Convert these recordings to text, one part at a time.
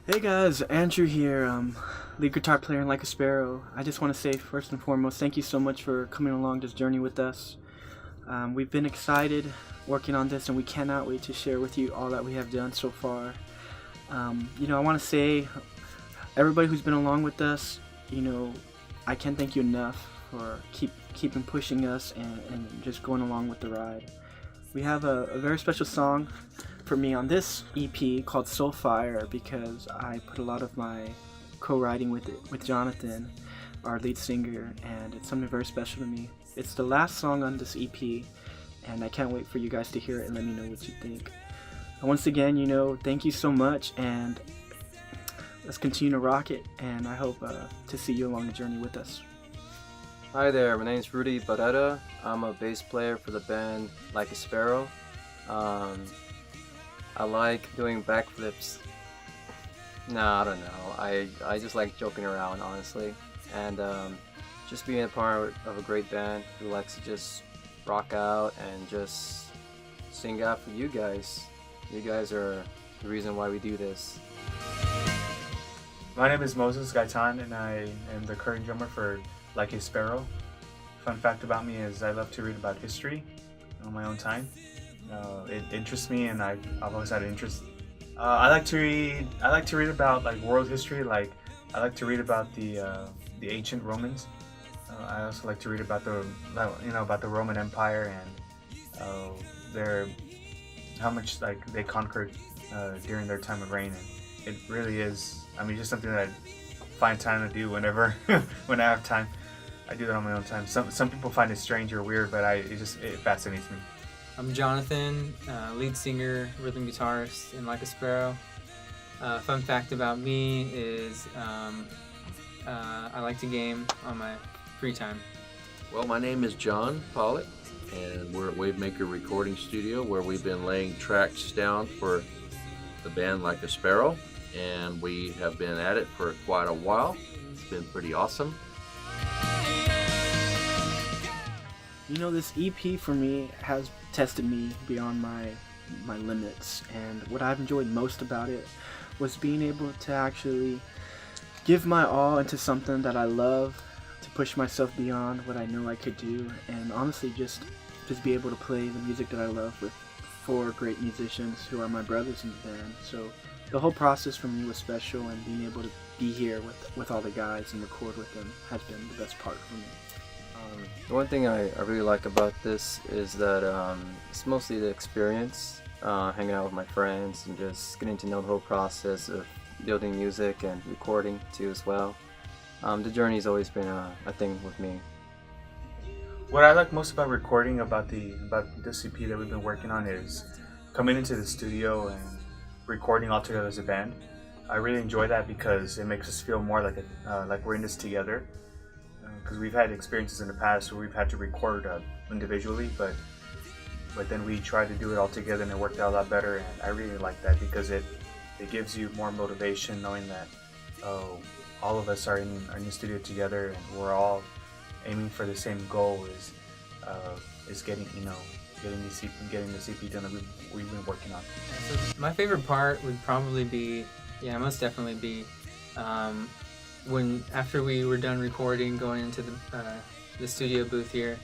Hey guys, Andrew here, lead guitar player in Like a Sparrow. I just want to say first and foremost, thank you so much for coming along this journey with us. We've been excited working on this and we cannot wait to share with you all that we have done so far. I want to say, everybody who's been along with us, I can't thank you enough for keeping pushing us and just going along with the ride. We have a very special song for me on this EP called Soulfire because I put a lot of my co-writing with it with Jonathan, our lead singer, and it's something very special to me. It's the last song on this EP, and I can't wait for you guys to hear it and let me know what you think. And once again, thank you so much, and let's continue to rock it, and I hope to see you along the journey with us. Hi there, my name is Rudy Barrera. I'm a bass player for the band Like a Sparrow. I like doing backflips. I don't know. I just like joking around, honestly. And just being a part of a great band who likes to just rock out and just sing out for you guys. You guys are the reason why we do this. My name is Moses Gaitan, and I am the current drummer for Like a Sparrow. Fun fact about me is I love to read about history on my own time. It interests me, and I've always had an interest. I like to read about like world history. Like I like to read about the ancient Romans. I also like to read about the Roman Empire and how much like they conquered during their time of reign. And it really is. Just something that I find time to do whenever when I have time. I do that on my own time. Some people find it strange or weird, but it fascinates me. I'm Jonathan, lead singer, rhythm guitarist in Like a Sparrow. Fun fact about me is I like to game on my free time. Well, my name is John Pollitt, and we're at Wavemaker Recording Studio, where we've been laying tracks down for the band Like a Sparrow, and we have been at it for quite a while. It's been pretty awesome. This EP for me has tested me beyond my limits, and what I've enjoyed most about it was being able to actually give my all into something that I love, to push myself beyond what I know I could do, and honestly just be able to play the music that I love with four great musicians who are my brothers in the band. So the whole process for me was special, and being able to be here with all the guys and record with them has been the best part for me. The one thing I really like about this is that it's mostly the experience, hanging out with my friends and just getting to know the whole process of building music and recording too as well. The journey's always been a thing with me. What I like most about recording about this EP that we've been working on is coming into the studio and recording all together as a band. I really enjoy that because it makes us feel more like we're in this together. Because we've had experiences in the past where we've had to record individually, but then we tried to do it all together and it worked out a lot better. And I really like that because it gives you more motivation knowing that all of us are in the studio together and we're all aiming for the same goal is getting the CP done that we've been working on. So my favorite part would probably be, most definitely be when after we were done recording, going into the studio booth here,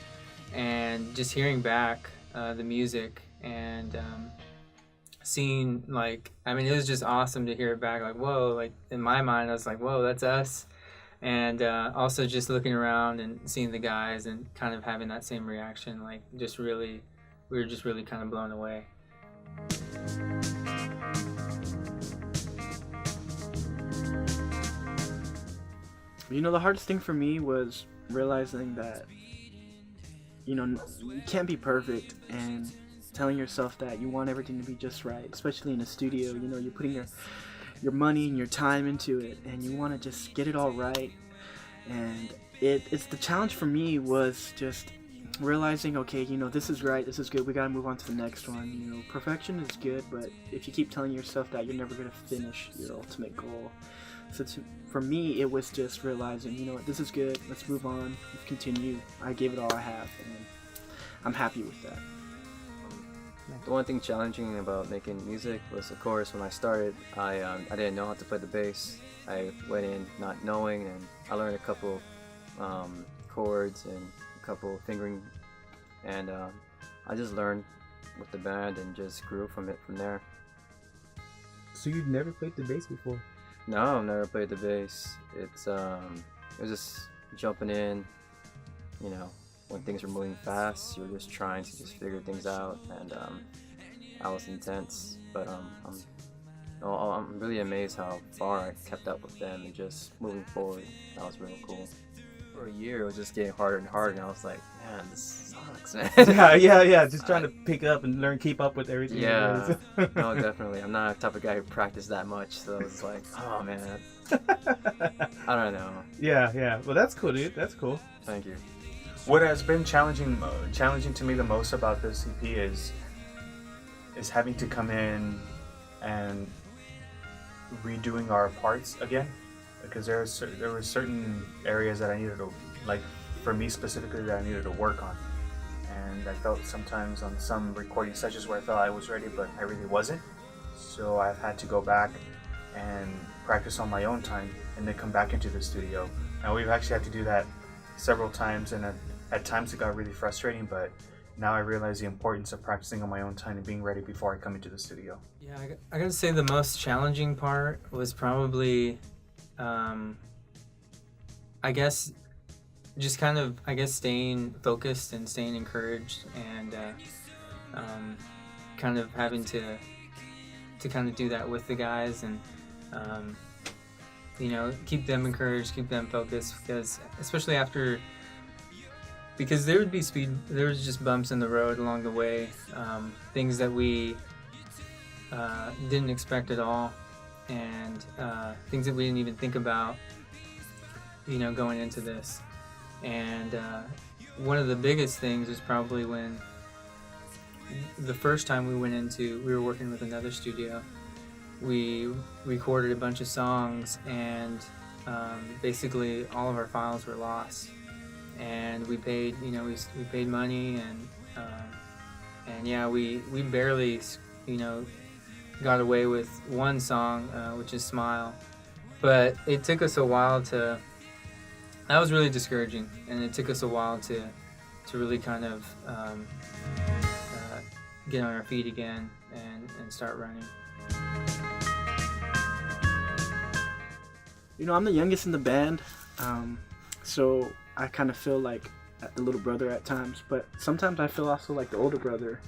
and just hearing back the music and seeing it was just awesome to hear it back. Like, whoa! Like in my mind, I was like, whoa, that's us. And also just looking around and seeing the guys and kind of having that same reaction. Like, we were just really kind of blown away. The hardest thing for me was realizing that, you can't be perfect, and telling yourself that you want everything to be just right, especially in a studio. You're putting your money and your time into it, and you want to just get it all right. And it's the challenge for me was just realizing, okay, this is right, this is good, we gotta move on to the next one. Perfection is good, but if you keep telling yourself that, you're never gonna finish your ultimate goal. So for me, it was just realizing, this is good, let's move on, let's continue. I gave it all I have, and I'm happy with that. The one thing challenging about making music was, of course, when I started, I didn't know how to play the bass. I went in not knowing, and I learned a couple chords and a couple fingering, and I just learned with the band and just grew from there. So you'd never played the bass before? No, I've never played the bass. It was just jumping in, you know, when things were moving fast, you were just trying to just figure things out, and I was intense, but I'm really amazed how far I kept up with them and just moving forward. That was really cool. For a year, it was just getting harder and harder, and I was like, man, this sucks, man. yeah. Just trying to pick up and learn, keep up with everything. Yeah, no, definitely. I'm not the type of guy who practiced that much, so it's like, oh man, I don't know. Yeah. Well, that's cool, dude. That's cool. Thank you. What has been challenging to me the most about this EP is having to come in and redoing our parts again, because there were certain areas that I needed to, like for me specifically, that I needed to work on, and I felt sometimes on some recording sessions where I felt I was ready but I really wasn't, so I've had to go back and practice on my own time and then come back into the studio, and we've actually had to do that several times, and at times it got really frustrating, but now I realize the importance of practicing on my own time and being ready before I come into the studio. Yeah, I gotta say the most challenging part was probably, I guess, just kind of, staying focused and staying encouraged, and kind of having to kind of do that with the guys, and keep them encouraged, keep them focused, because especially because there was just bumps in the road along the way, things that we didn't expect at all, and things that we didn't even think about, going into this. And one of the biggest things was probably when the first time we were working with another studio. We recorded a bunch of songs, and basically all of our files were lost. And we paid, we paid money, and yeah, we barely, got away with one song, which is "Smile," but it took us a while that was really discouraging, and it took us a while to really kind of get on our feet again and start running. I'm the youngest in the band, so I kind of feel like the little brother at times, but sometimes I feel also like the older brother.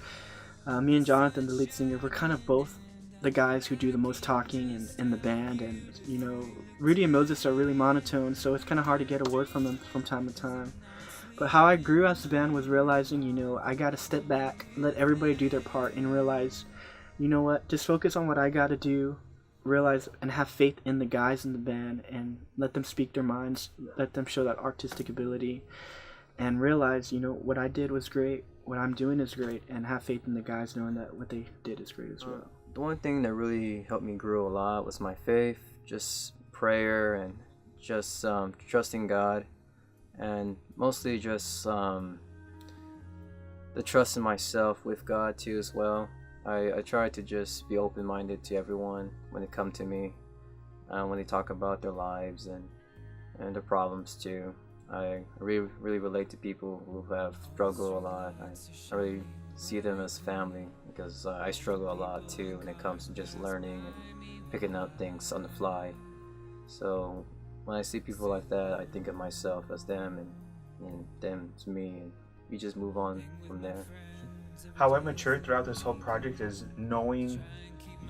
Me and Jonathan, the lead singer, we're kind of both the guys who do the most talking in the band, and Rudy and Moses are really monotone, so it's kind of hard to get a word from them from time to time. But how I grew as a band was realizing, I got to step back, let everybody do their part, and realize, what, just focus on what I got to do, realize and have faith in the guys in the band, and let them speak their minds, let them show that artistic ability, and realize, what I did was great, what I'm doing is great, and have faith in the guys knowing that what they did is great as well. The one thing that really helped me grow a lot was my faith, just prayer, and just trusting God, and mostly just the trust in myself with God too as well. I try to just be open-minded to everyone when they come to me, when they talk about their lives and their problems too. I really relate to people who have struggled a lot. I really see them as family, because I struggle a lot too when it comes to just learning and picking up things on the fly. So when I see people like that, I think of myself as them, and them to me, and we just move on from there. How I've matured throughout this whole project is knowing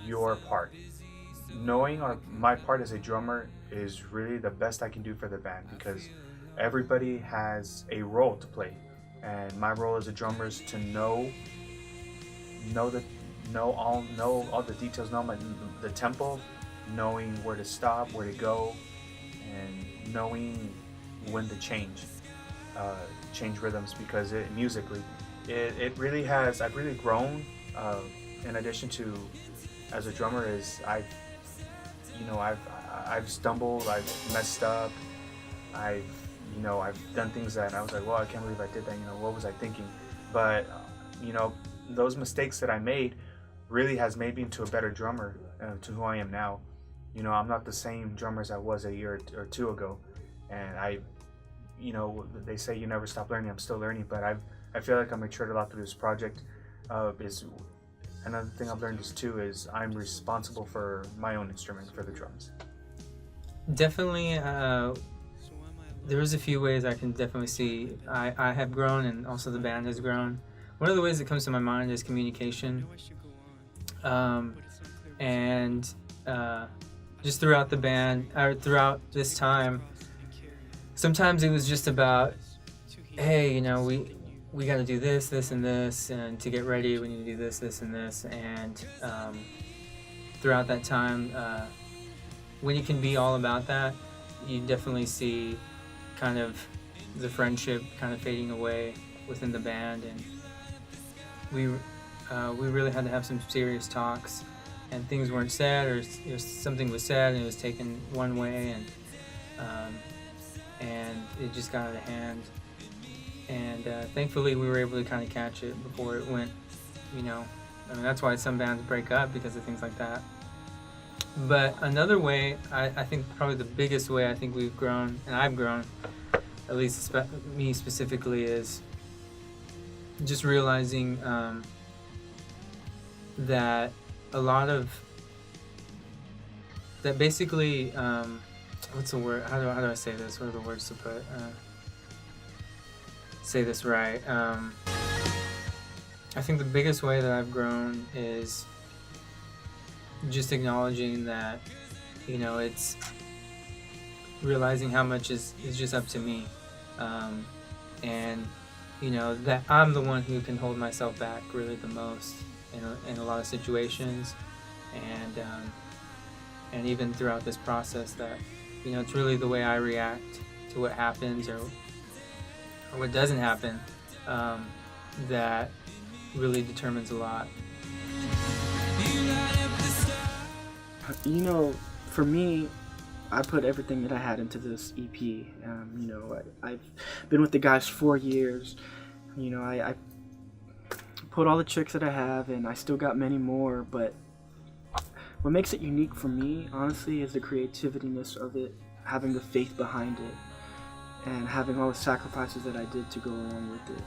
your part. Knowing my part as a drummer is really the best I can do for the band, because everybody has a role to play, and my role as a drummer is to know all the details, know the tempo, knowing where to stop, where to go, and knowing when to change rhythms, because musically it really has. I've really grown. In addition to as a drummer, I've stumbled, I've messed up, I've done things that I was like, well, I can't believe I did that. What was I thinking? But those mistakes that I made really has made me into a better drummer, to who I am now. You know, I'm not the same drummer as I was a year or two ago, and you know, they say you never stop learning. I'm still learning, but I feel like I matured a lot through this project. Is another thing I've learned is I'm responsible for my own instrument, for the drums. Definitely, there's a few ways I can definitely see I have grown, and also the band has grown. One of the ways that comes to my mind is communication, and just throughout the band, or throughout this time, sometimes it was just about, hey, you know, we got to do this, this, and this, and to get ready, we need to do this, this, and this, and throughout that time, when you can be all about that, you definitely see kind of the friendship kind of fading away within the band, and we really had to have some serious talks, and things weren't said, or something was said and it was taken one way, and it just got out of hand. And thankfully we were able to kind of catch it before it went, you know, I mean, that's why some bands break up, because of things like that. But another way, I think probably the biggest way I think we've grown, and I've grown, at least me specifically, is just realizing that a lot of that basically, what's the word? How do I say this? What are the words to put? Say this right. I think the biggest way that I've grown is just acknowledging that, you know, it's realizing how much is just up to me, and you know that I'm the one who can hold myself back really the most in a lot of situations, and even throughout this process, that, you know, it's really the way I react to what happens or what doesn't happen, that really determines a lot. You know, for me, I put everything that I had into this EP. You know, I've been with the guys 4 years. You know, I put all the tricks that I have, and I still got many more, but what makes it unique for me, honestly, is the creativeness of it, having the faith behind it, and having all the sacrifices that I did to go along with it.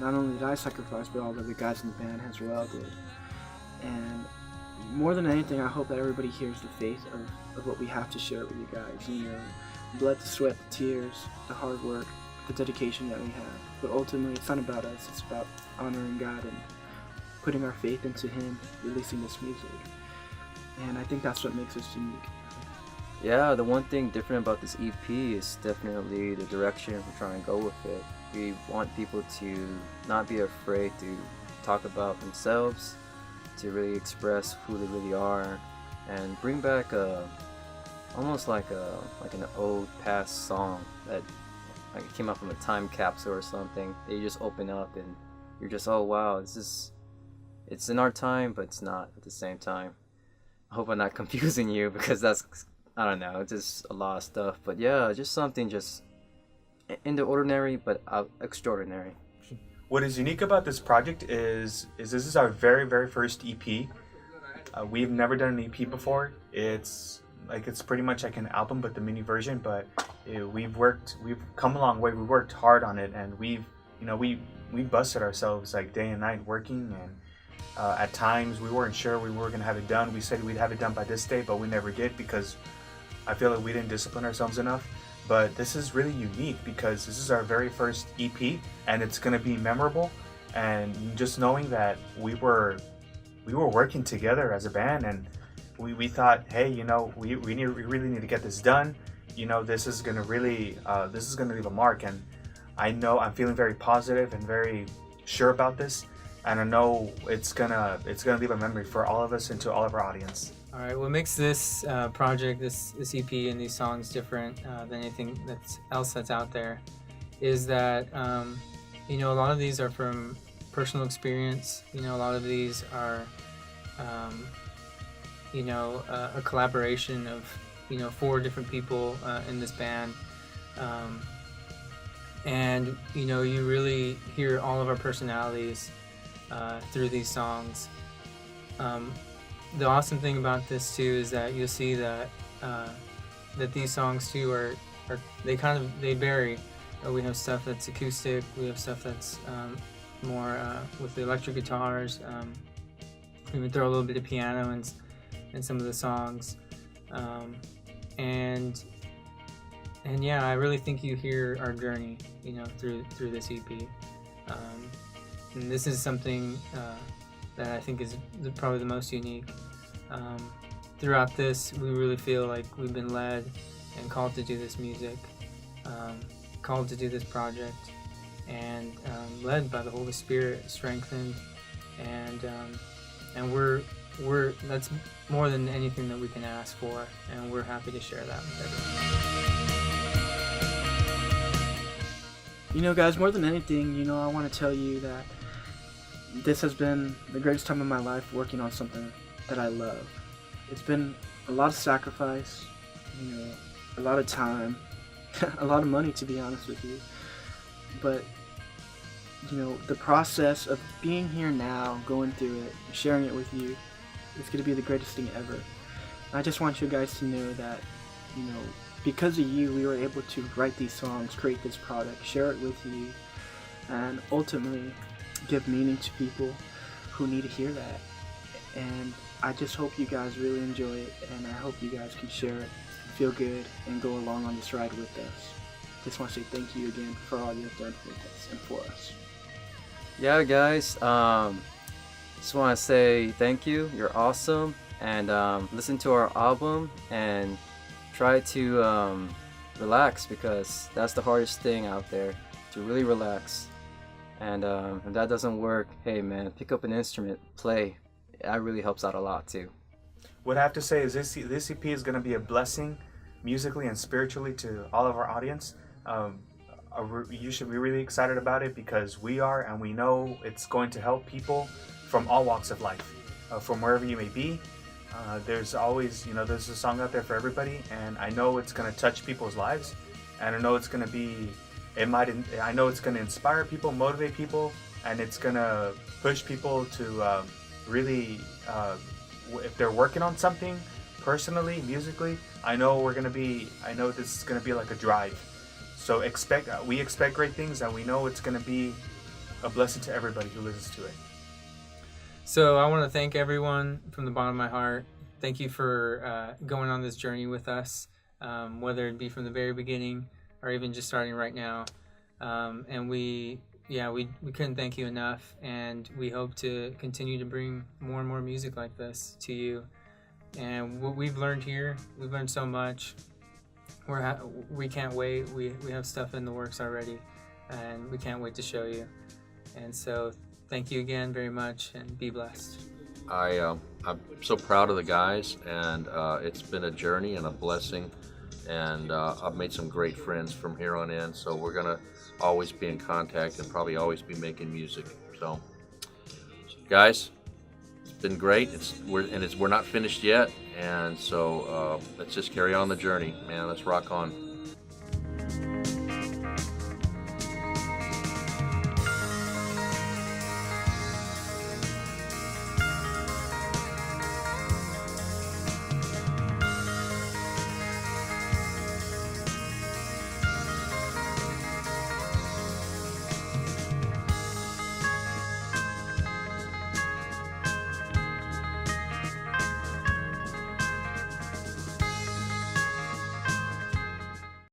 Not only did I sacrifice, but all the other guys in the band as well did. And more than anything, I hope that everybody hears the faith of what we have to share with you guys. You know, blood, the sweat, the tears, the hard work, the dedication that we have. But ultimately, it's not about us. It's about honoring God and putting our faith into Him, releasing this music. And I think that's what makes us unique. Yeah, the one thing different about this EP is definitely the direction we're trying to go with it. We want people to not be afraid to talk about themselves, to really express who they really are, and bring back almost like an old past song that like it came out from a time capsule or something. That you just open up and you're just, oh wow, it's in our time, but it's not at the same time. I hope I'm not confusing you, because that's, I don't know, it's just a lot of stuff. But yeah, just something just in the ordinary but extraordinary. What is unique about this project is this is our very, very first EP. We've never done an EP before. It's pretty much like an album, but the mini version. But we've come a long way. We worked hard on it, and we busted ourselves like day and night working. And at times we weren't sure we were gonna have it done. We said we'd have it done by this day, but we never did, because I feel like we didn't discipline ourselves enough. But this is really unique because this is our very first EP, and it's gonna be memorable. And just knowing that we were working together as a band, and we thought, hey, you know, we really need to get this done. You know, this is gonna leave a mark, and I know I'm feeling very positive and very sure about this, and I know it's gonna leave a memory for all of us and to all of our audience. All right, what makes this project, this EP and these songs different than anything else that's out there is that, you know, a lot of these are from personal experience. You know, a lot of these are, you know, a collaboration of, you know, 4 different people in this band. And, you know, you really hear all of our personalities through these songs. The awesome thing about this too is that you'll see that that these songs too are they vary. We have stuff that's acoustic. We have stuff that's more with the electric guitars. We would throw a little bit of piano in some of the songs, and yeah, I really think you hear our journey, through this EP. And this is something that I think is probably the most unique. Throughout this, we really feel like we've been led and called to do this music, called to do this project, and led by the Holy Spirit, strengthened, and we're that's more than anything that we can ask for, and we're happy to share that with everyone. Guys, more than anything, I want to tell you that this has been the greatest time of my life working on something that I love. It's been a lot of sacrifice, a lot of time, a lot of money, to be honest with you. But, the process of being here now, going through it, sharing it with you, is going to be the greatest thing ever. I just want you guys to know that, because of you, we were able to write these songs, create this product, share it with you, and ultimately give meaning to people who need to hear that. And I just hope you guys really enjoy it, and I hope you guys can share it, feel good, and go along on this ride with us. Just want to say thank you again for all you've done with us and for us. Yeah, guys, just want to say thank you. You're awesome. And listen to our album and try to relax, because that's the hardest thing out there, to really relax. And if that doesn't work, hey man, pick up an instrument, play. That really helps out a lot too. What I have to say is this EP is going to be a blessing musically and spiritually to all of our audience. You should be really excited about it, because we are, and we know it's going to help people from all walks of life, from wherever you may be. There's always, there's a song out there for everybody, and I know it's going to touch people's lives, and I know it's going to be, I know it's going to inspire people, motivate people, and it's going to push people to really, if they're working on something personally, musically, I know this is going to be like a drive. So we expect great things, and we know it's going to be a blessing to everybody who listens to it. So I want to thank everyone from the bottom of my heart. Thank you for going on this journey with us, whether it be from the very beginning or even just starting right now. And we couldn't thank you enough, and we hope to continue to bring more and more music like this to you. And what we've learned here, we've learned so much. We can't wait. We have stuff in the works already, and we can't wait to show you. And so thank you again very much, and be blessed. I'm so proud of the guys, and it's been a journey and a blessing, and I've made some great friends from here on in, so we're gonna always be in contact and probably always be making music. So guys, it's been great. We're not finished yet, and so let's just carry on the journey, man. Let's rock on.